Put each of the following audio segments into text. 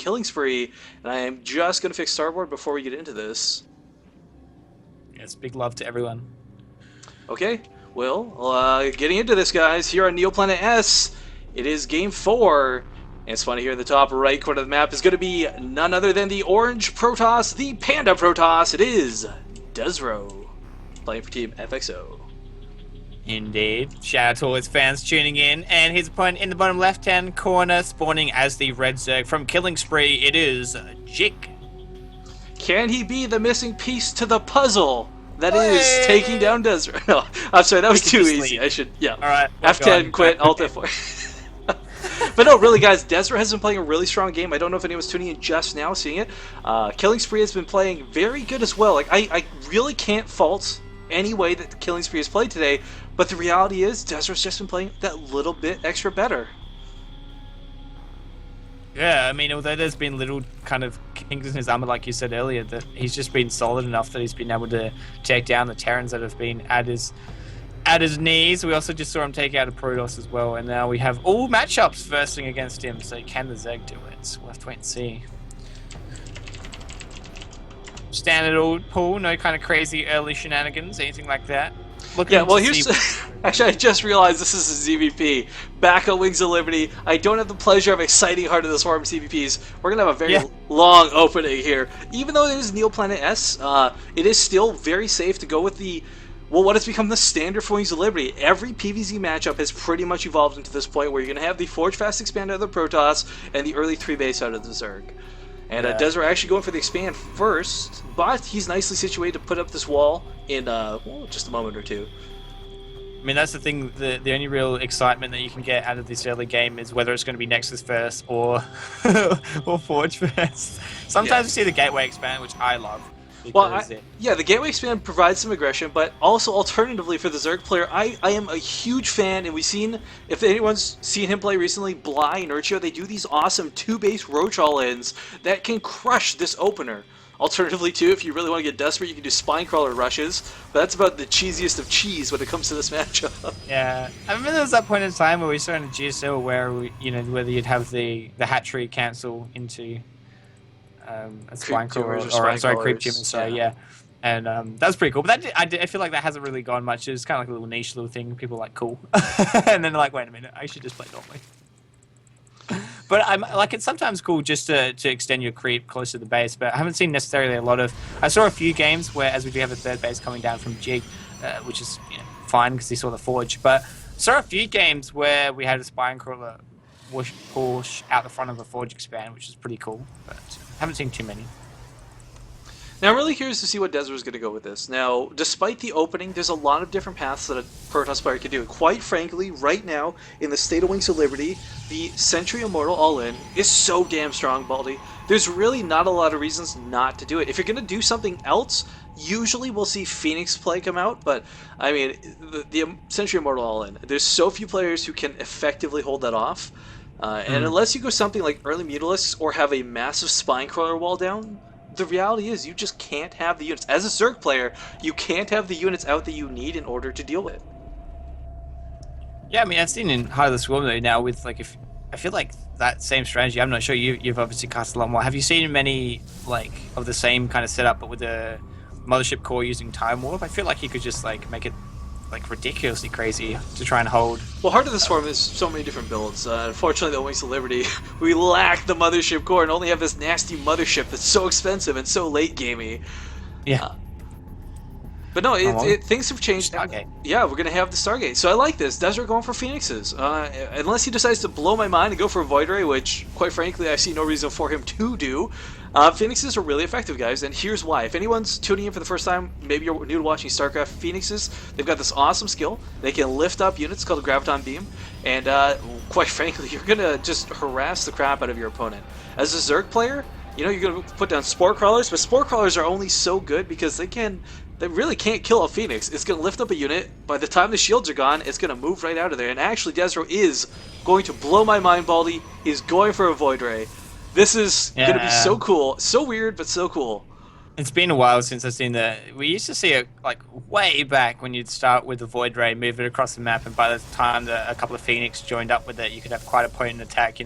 KillingSpree, and I am just going to fix Starboard before we get into this. Yes, big love to everyone. Okay, well, getting into this, guys, here on Neoplanet S, it is Game 4, and it's funny here in the top right corner of the map is going to be none other than the Orange Protoss, the Panda Protoss. It is desRow, playing for Team FXO. Indeed. Shout out to all his fans tuning in. And his opponent in the bottom left-hand corner, spawning as the Red Zerg from KillingSpree, it is Jig. Can he be the missing piece to the puzzle that is taking down desRow? No, I'm sorry, that was too easy. I should, yeah. All right. F10, quit, Alt F4. But no, really, guys, desRow has been playing a really strong game. I don't know if anyone's tuning in just now seeing it. KillingSpree has been playing very good as well. Like, I really can't fault any way that KillingSpree has played today, but the reality is desRow's just been playing that little bit extra better. Yeah, I mean, although there's been little kind of kinks in his armor, like you said earlier, that he's just been solid enough that he's been able to take down the Terrans that have been at his knees. We also just saw him take out a Protoss as well, and now we have all matchups versing against him, so can the Zerg do it? We'll have to wait and see. Standard old pool, no kind of crazy early shenanigans, anything like that. Yeah, well, here's... Actually, I just realized this is a ZVP. Back on Wings of Liberty. I don't have the pleasure of exciting Heart of the Swarm CVPs. We're going to have a very long opening here. Even though it is Neoplanet S, it is still very safe to go with the... Well, what has become the standard for Wings of Liberty. Every PvZ matchup has pretty much evolved into this point where you're going to have the Forge Fast expand out of the Protoss and the early 3 base out of the Zerg. And desRow actually going for the expand first, but he's nicely situated to put up this wall in just a moment or two. I mean, that's the thing, the only real excitement that you can get out of this early game is whether it's going to be Nexus first or or Forge first. Sometimes we see the Gateway expand, which I love. Well, the Gateway expand provides some aggression, but also alternatively for the Zerg player, I am a huge fan, and we've seen, if anyone's seen him play recently, Bly and Urchio, they do these awesome 2-base Roach all-ins that can crush this opener. Alternatively, too, if you really want to get desperate, you can do Spinecrawler rushes, but that's about the cheesiest of cheese when it comes to this matchup. Yeah, I remember there was that point in time where we saw in a GSL where, whether you'd have the hatchery cancel into a Spinecrawler, or Creep Tumor, yeah. And that's pretty cool, but I feel like that hasn't really gone much. It's kind of like a little niche little thing, people are like, cool. And then they're like, wait a minute, I should just play normally. But I'm like, it's sometimes cool just to extend your creep close to the base, but I haven't seen necessarily a lot of... I saw a few games where, as we do have a third base coming down from Jig, which is fine because he saw the Forge, but saw a few games where we had a Spinecrawler push out the front of a Forge expand, which is pretty cool, but haven't seen too many. Now, I'm really curious to see what desRow is going to go with this. Now, despite the opening, there's a lot of different paths that a Protoss player can do. Quite frankly, right now, in the state of Wings of Liberty, the Sentry Immortal all-in is so damn strong, Baldy. There's really not a lot of reasons not to do it. If you're going to do something else, usually we'll see Phoenix play come out, but, I mean, the Sentry Immortal all-in, there's so few players who can effectively hold that off. And unless you go something like Early Mutalisks or have a massive Spinecrawler wall down, the reality is you just can't have the units. As a Zerg player, you can't have the units out that you need in order to deal with it. Yeah, I mean, I've seen in Heart of the Swarm though now with, like, if I feel like that same strategy, I'm not sure, you've obviously cast a lot more. Have you seen many, like, of the same kind of setup, but with the Mothership core using Time Warp? I feel like you could just, like, make it, like, ridiculously crazy to try and hold. Well, Heart of the Swarm is so many different builds. Unfortunately, the Wings of Liberty, we lack the Mothership core and only have this nasty Mothership that's so expensive and so late-gamey. Yeah. But no, things have changed. Stargate. Yeah, we're going to have the Stargate. So I like this. desRow going for Phoenixes. Unless he decides to blow my mind and go for a Void Ray, which, quite frankly, I see no reason for him to do. Phoenixes are really effective, guys, and here's why. If anyone's tuning in for the first time, maybe you're new to watching StarCraft, Phoenixes, they've got this awesome skill. They can lift up units called a Graviton Beam, and quite frankly, you're going to just harass the crap out of your opponent. As a Zerg player, you're going to put down Spore Crawlers, but Spore Crawlers are only so good because they really can't kill a Phoenix. It's going to lift up a unit. By the time the shields are gone, it's going to move right out of there. And actually, desRow is going to blow my mind, Baldy. He's going for a Void Ray. This is going to be so cool. So weird, but so cool. It's been a while since I've seen that. We used to see it, like, way back when you'd start with the Void Ray, move it across the map, and by the time that a couple of Phoenix joined up with it, you could have quite a potent attack.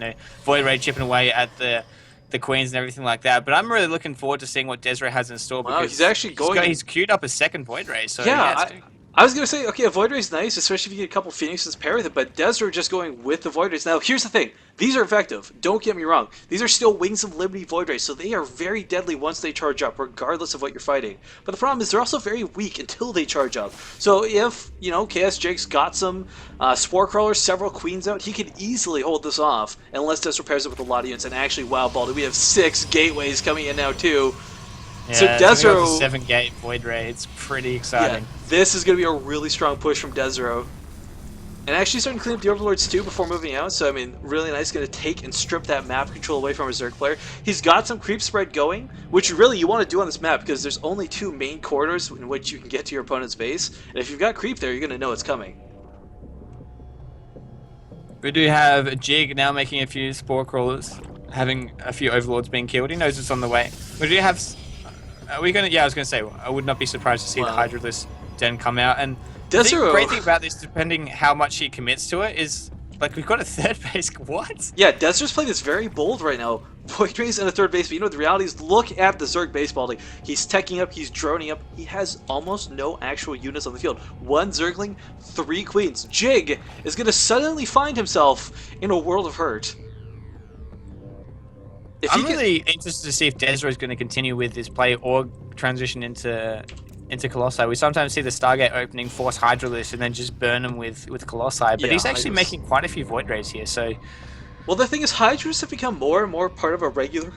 Void Ray chipping away at the the queens and everything like that. But I'm really looking forward to seeing what desRow has in store because he's actually going. He's queued up a second Void Ray. So yeah, I was gonna say, okay, a Void Ray is nice, especially if you get a couple Phoenixes pair with it. But desRow just going with the Void Rays. Now, here's the thing: these are effective. Don't get me wrong; these are still Wings of Liberty Void Rays, so they are very deadly once they charge up, regardless of what you're fighting. But the problem is they're also very weak until they charge up. So if KS Jake's got some Spore Crawlers, several Queens out, he could easily hold this off, unless desRow pairs it with a lot of units. And actually, wow, Baldy, we have 6 gateways coming in now too. Yeah, so desRow, 7-gate Void Ray. It's pretty exciting. Yeah, this is going to be a really strong push from desRow. And actually starting to clean up the Overlords too before moving out, so I mean, really nice. Going to take and strip that map control away from a Zerg player. He's got some creep spread going, which really you want to do on this map because there's only 2 main corridors in which you can get to your opponent's base. And if you've got creep there, you're going to know it's coming. We do have Jig now making a few Spore Crawlers, having a few Overlords being killed. He knows it's on the way. We do have... Are we gonna? Yeah, I was gonna say I would not be surprised to see the Hydralisk Den come out. And the great thing about this, depending how much he commits to it, is like we've got a third base. What? Yeah, desRow's playing this very bold right now. Void Rays and a third base. But you know what the reality is? Look at the Zerg base Baldy. He's teching up. He's droning up. He has almost no actual units on the field. 1 Zergling, 3 Queens. Jig is gonna suddenly find himself in a world of hurt. I'm really interested to see if desRow is going to continue with this play or transition into Colossi. We sometimes see the Stargate opening, force Hydralisk, and then just burn them with Colossi. But he's actually making quite a few Void Rays here. So, well, the thing is, Hydras have become more and more part of a regular,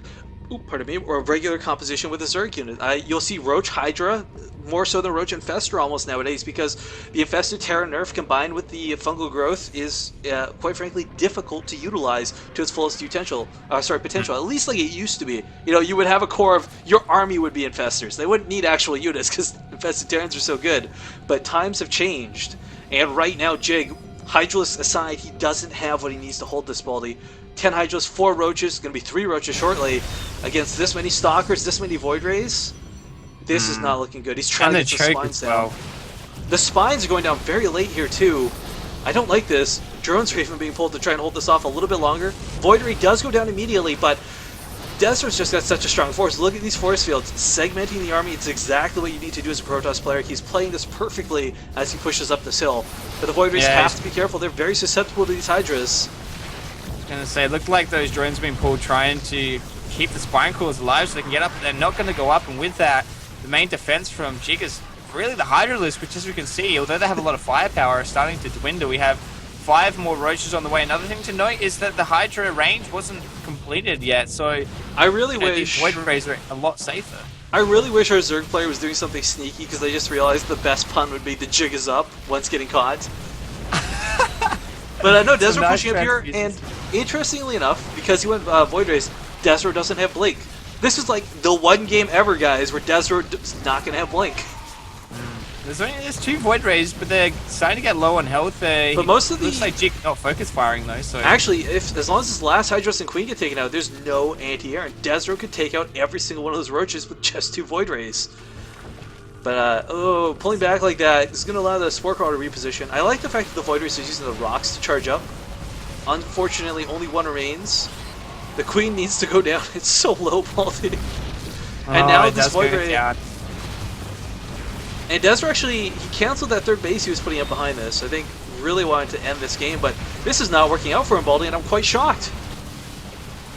or a regular composition with the Zerg unit. You'll see Roach Hydra more so than Roach Infestor almost nowadays because the Infested Terra nerf combined with the fungal growth is, quite frankly, difficult to utilize to its fullest potential. At least like it used to be. You would have a core of your army would be Infestors. They wouldn't need actual units because Infested Terrans are so good. But times have changed, and right now, Jig, Hydralisk aside, he doesn't have what he needs to hold this Baldy. 10 Hydras, 4 Roaches, going to be 3 Roaches shortly against this many Stalkers, this many Void Rays. This is not looking good. He's trying to get the spines down. The spines are going down very late here too. I don't like this. Drones are even being pulled to try and hold this off a little bit longer. Void Ray does go down immediately, but desRow's just got such a strong force. Look at these force fields. Segmenting the army, it's exactly what you need to do as a Protoss player. He's playing this perfectly as he pushes up this hill. But the Void Rays have to be careful. They're very susceptible to these Hydras. I was going to say, it looked like those drones being pulled trying to keep the Spine Crawlers alive so they can get up. They're not going to go up, and with that, the main defense from Jig is really the Hydralisk, which as we can see, although they have a lot of firepower, are starting to dwindle. We have 5 more Roaches on the way. Another thing to note is that the Hydra range wasn't completed yet, so I really wish these Void Rays are a lot safer. I really wish our Zerg player was doing something sneaky because they just realized the best pun would be the Jig is up once getting caught. But I know desRow pushing up here, and interestingly enough, because he went Void Rays, desRow doesn't have Blink. This is like the one game ever, guys, where desRow is not going to have Blink. There's 2 Void Rays, but they're starting to get low on health. But most of the... Looks like Jig not focus firing, though, so... Actually, as long as this last Hydras and Queen get taken out, there's no anti-air, and desRow could take out every single one of those Roaches with just 2 Void Rays. But, pulling back like that is going to allow the Spore Crawler to reposition. I like the fact that the Void Rays is using the rocks to charge up. Unfortunately, only 1 remains. The Queen needs to go down. It's so low, Baldy. And now this Void Ray... And desRow actually, he canceled that third base he was putting up behind this. I think really wanted to end this game, but this is not working out for him, Baldy, and I'm quite shocked.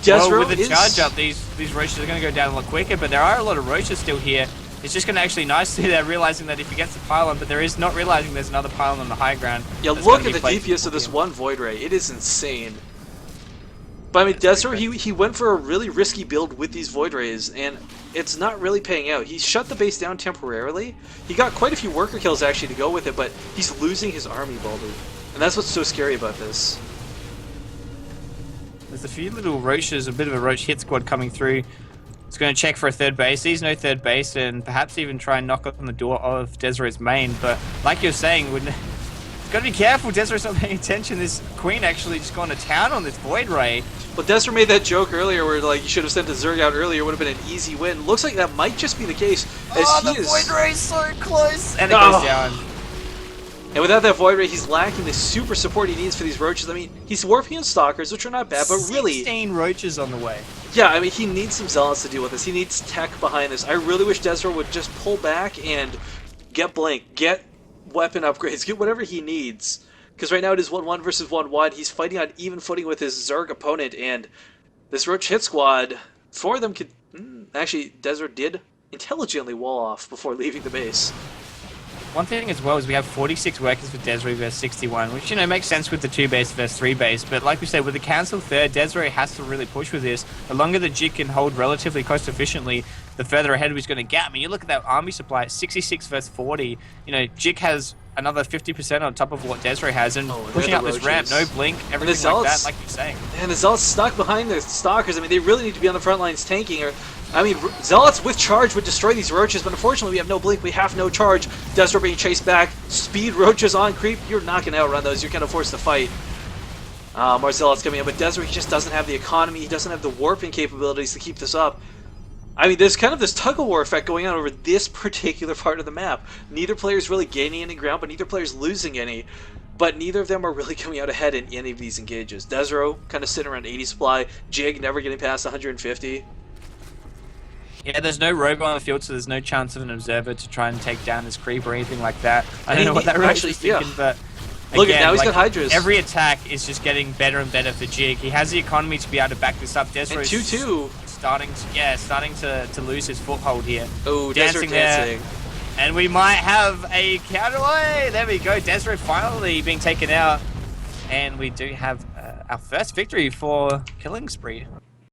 desRow with the charge up, these Roaches are going to go down a lot quicker, but there are a lot of Roaches still here. It's just going to actually nice to see that, realizing that if he gets the pylon, but there is not realizing there's another pylon on the high ground. Yeah, look at the DPS of this one Void Ray. It is insane. But I mean, desRow, he went for a really risky build with these Void Rays, and it's not really paying out. He shut the base down temporarily. He got quite a few worker kills actually to go with it, but he's losing his army, Baldy. And that's what's so scary about this. There's a few little Roaches, a bit of a Roach hit squad coming through. It's going to check for a third base. Sees no third base, and perhaps even try and knock on the door of desRow's main. But like you're saying, got to be careful. desRow's not paying attention. This Queen actually just gone to town on this Void Ray. Well, desRow made that joke earlier where like you should have sent a Zerg out earlier. It would have been an easy win. Looks like that might just be the case. As the Void Ray's so close, and it goes down. And without that Void Ray, he's lacking the super support he needs for these Roaches. I mean, he's warping on Stalkers, which are not bad, but really... 16 Roaches on the way. Yeah, I mean, he needs some Zealots to deal with this. He needs tech behind this. I really wish desRow would just pull back and get Blink, get weapon upgrades, get whatever he needs. Because right now it is 1-1 versus 1-1. He's fighting on even footing with his Zerg opponent, and this Roach hit squad, 4 of them could... Actually, desRow did intelligently wall off before leaving the base. One thing as well is we have 46 workers for desRow versus 61, which, you know, makes sense with the 2 base versus 3 base, but like we said, with the cancel third, desRow has to really push with this. The longer the Jig can hold relatively cost efficiently, the further ahead he's going to get. I mean, you look at that army supply, 66 versus 40, you know, Jig has another 50% on top of what desRow has, and pushing up this ramp, no blink, everything like that, like you're saying. And the Zealots stuck behind the Stalkers. I mean, they really need to be on the front lines tanking, or... I mean, Zealots with charge would destroy these Roaches, but unfortunately we have no blink, we have no charge. desRow being chased back, speed Roaches on creep, you're not going to outrun those, you're kind of forced to fight. More Zealots coming in, but desRow, he just doesn't have the economy, he doesn't have the warping capabilities to keep this up. I mean, there's kind of this tug-of-war effect going on over this particular part of the map. Neither player's really gaining any ground, but neither player's losing any. But neither of them are really coming out ahead in any of these engages. desRow kind of sitting around 80 supply, Jig never getting past 150. Yeah, there's no rogue on the field, so there's no chance of an observer to try and take down this creep or anything like that. I don't know what that Roach is thinking, but look, again, now he's got Hydras. Every attack is just getting better and better for Jig. He has the economy to be able to back this up. desRow 2-2. starting to lose his foothold here. Oh, dancing there. And we might have a counterway. There we go. desRow finally being taken out. And we do have our first victory for KillingSpree.